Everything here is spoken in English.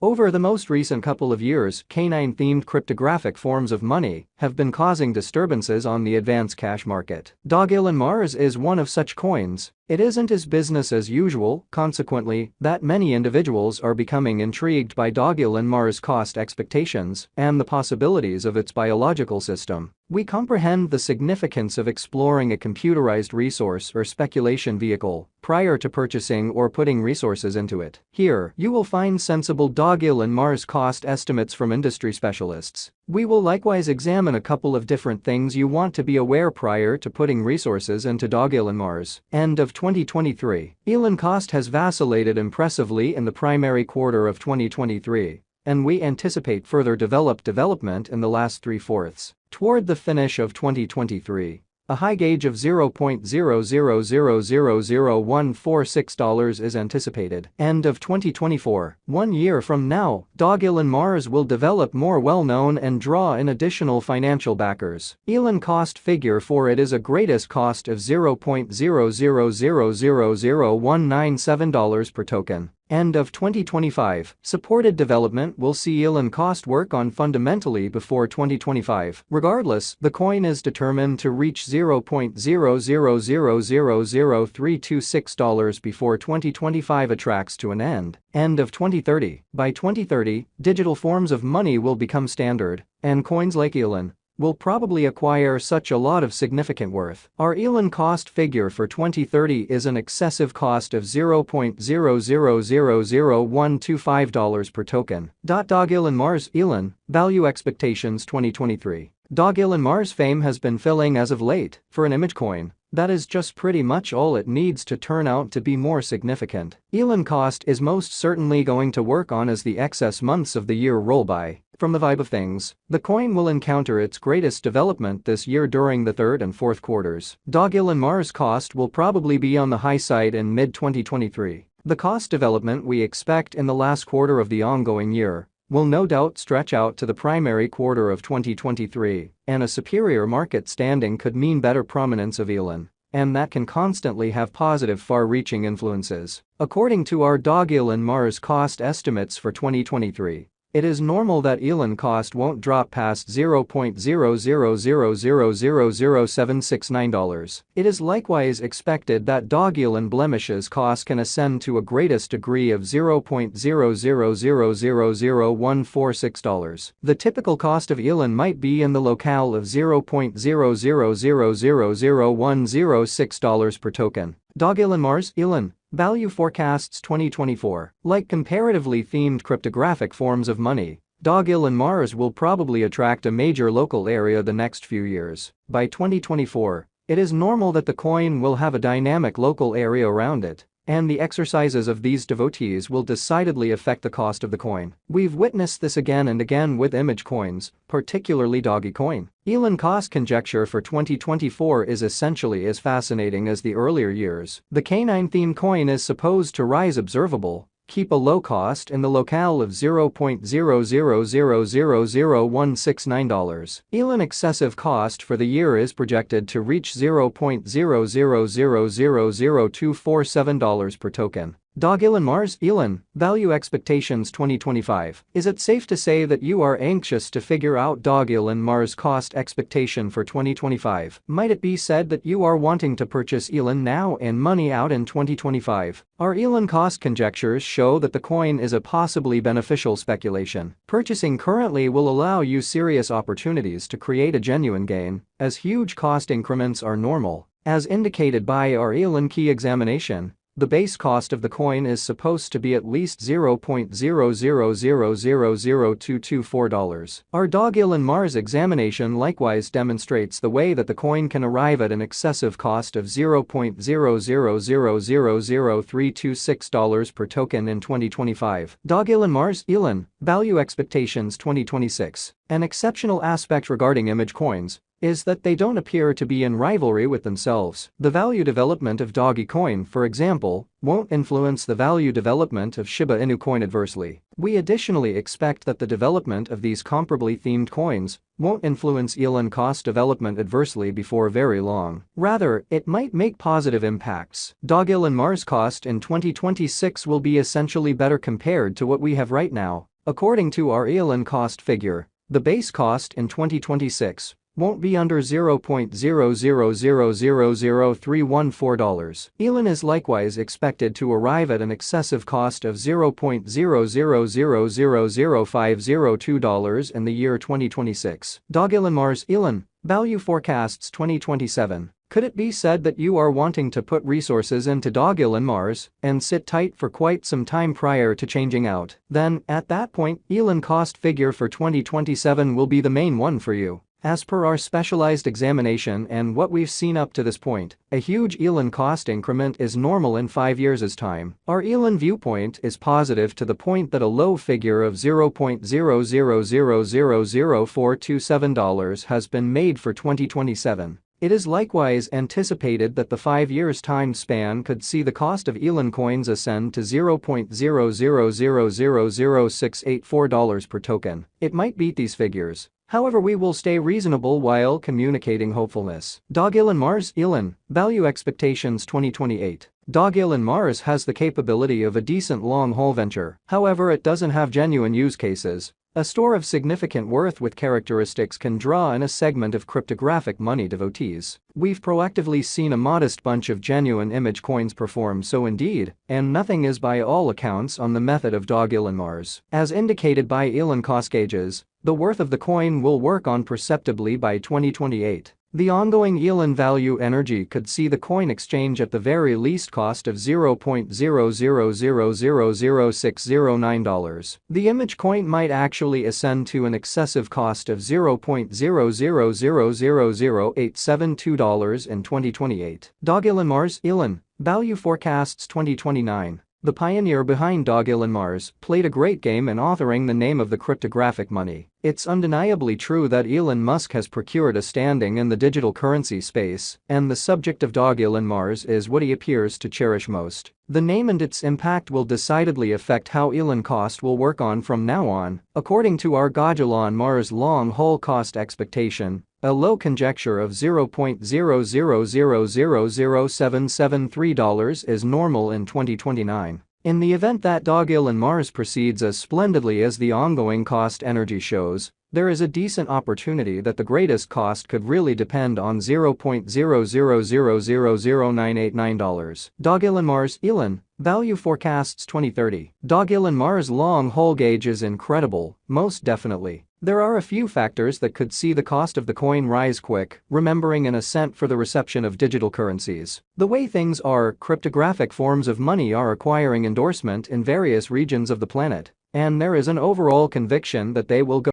Over the most recent couple of years, canine-themed cryptographic forms of money have been causing disturbances on the advanced cash market. Dogelon Mars is one of such coins. It isn't as business as usual, consequently, that many individuals are becoming intrigued by Dogelon Mars' cost expectations and the possibilities of its biological system. We comprehend the significance of exploring a computerized resource or speculation vehicle prior to purchasing or putting resources into it. Here, you will find sensible Dogelon Mars cost estimates from industry specialists. We will likewise examine a couple of different things you want to be aware prior to putting resources into Dogelon Mars. End of 2023. Elon cost has vacillated impressively in the primary quarter of 2023, and we anticipate further development in the last 3/4. Toward the finish of 2023, a high gauge of $0.00000146 is anticipated. End of 2024. 1 year from now, Dogelon Mars will develop more well-known and draw in additional financial backers. Elon cost figure for it is a greatest cost of $0.00000197 per token. End of 2025. Supported development will see Elon cost work on fundamentally before 2025. Regardless, the coin is determined to reach $0.00000326 before 2025 attracts to an end. End of 2030. By 2030, digital forms of money will become standard, and coins like Elon will probably acquire such a lot of significant worth. Our Elon cost figure for 2030 is an excessive cost of $0.00000125 per token. Dogelon Mars Elon, value expectations 2023. Dogelon Mars fame has been filling as of late. For an image coin, that is just pretty much all it needs to turn out to be more significant. Elon cost is most certainly going to work on as the excess months of the year roll by. From the vibe of things, the coin will encounter its greatest development this year during the third and fourth quarters. Dogelon Mars cost will probably be on the high side in mid-2023. The cost development we expect in the last quarter of the ongoing year will no doubt stretch out to the primary quarter of 2023, and a superior market standing could mean better prominence of Elon, and that can constantly have positive far-reaching influences. According to our Dogelon Mars cost estimates for 2023, it is normal that Elon cost won't drop past $0.00000769. It is likewise expected that Dogelon blemishes cost can ascend to a greatest degree of $0.00000146. The typical cost of Elon might be in the locale of $0.00000106 per token. Dogelon Mars Elon value forecasts 2024. Like comparatively themed cryptographic forms of money, Dogelon Mars will probably attract a major local area the next few years. By 2024, it is normal that the coin will have a dynamic local area around it, and the exercises of these devotees will decidedly affect the cost of the coin. We've witnessed this again and again with image coins, particularly Dogecoin. Elon cost conjecture for 2024 is essentially as fascinating as the earlier years. The canine-themed coin is supposed to rise observable, keep a low cost in the locale of $0.00000169. Elon excessive cost for the year is projected to reach $0.00000247 per token. Dogelon Mars Elon value expectations 2025. Is it safe to say that you are anxious to figure out Dogelon Mars cost expectation for 2025? Might it be said that you are wanting to purchase Elon now and money out in 2025? Our Elon cost conjectures show that the coin is a possibly beneficial speculation. Purchasing currently will allow you serious opportunities to create a genuine gain, as huge cost increments are normal. As indicated by our Elon key examination, the base cost of the coin is supposed to be at least $0.00000224. Our Dogelon Mars examination likewise demonstrates the way that the coin can arrive at an excessive cost of $0.00000326 per token in 2025. Dogelon Mars Elon value expectations 2026. An exceptional aspect regarding image coins is that they don't appear to be in rivalry with themselves. The value development of Dogecoin, for example, won't influence the value development of Shiba Inu coin adversely. We additionally expect that the development of these comparably themed coins won't influence elon cost development adversely before very long. Rather, it might make positive impacts. Dogelon Mars cost in 2026 will be essentially better compared to what we have right now. According to our elon cost figure, the base cost in 2026 won't be under $0.0000314. Elon is likewise expected to arrive at an excessive cost of $0.0000502 in the year 2026. Dogelon Mars Elon value forecasts 2027. Could it be said that you are wanting to put resources into Dogelon Mars and sit tight for quite some time prior to changing out? Then, at that point, elon cost figure for 2027 will be the main one for you. As per our specialized examination and what we've seen up to this point, a huge elon cost increment is normal in 5 years' time. Our elon viewpoint is positive to the point that a low figure of $0.0000427 has been made for 2027. It is likewise anticipated that the 5 years time span could see the cost of elon coins ascend to $0.0000684 per token. It might beat these figures. However, we will stay reasonable while communicating hopefulness. Dogelon Mars Elon value expectations 2028. Dogelon Mars has the capability of a decent long-haul venture. However, it doesn't have genuine use cases. A store of significant worth with characteristics can draw in a segment of cryptographic money devotees. We've proactively seen a modest bunch of genuine image coins perform so indeed, and nothing is by all accounts on the method of Dogelon Mars. As indicated by elon cost gauges, the worth of the coin will work on perceptibly by 2028. The ongoing elon value energy could see the coin exchange at the very least cost of $0.0000609. The image coin might actually ascend to an excessive cost of $0.0000872 in 2028. Dogelon Mars Elon value forecasts 2029. The pioneer behind Dogelon Mars played a great game in authoring the name of the cryptographic money. It's undeniably true that Elon Musk has procured a standing in the digital currency space, and the subject of Dogelon Mars is what he appears to cherish most. The name and its impact will decidedly affect how elon cost will work on from now on. According to our Dogelon Mars long-haul cost expectation, a low conjecture of $0.0000773 is normal in 2029. In the event that Dogelon Mars proceeds as splendidly as the ongoing cost energy shows, there is a decent opportunity that the greatest cost could really depend on $0.0000989. Dogelon Mars Elon value forecasts 2030. Dogelon Mars long-haul gauge is incredible, most definitely. There are a few factors that could see the cost of the coin rise quick, remembering an ascent for the reception of digital currencies. The way things are, cryptographic forms of money are acquiring endorsement in various regions of the planet, and there is an overall conviction that they will go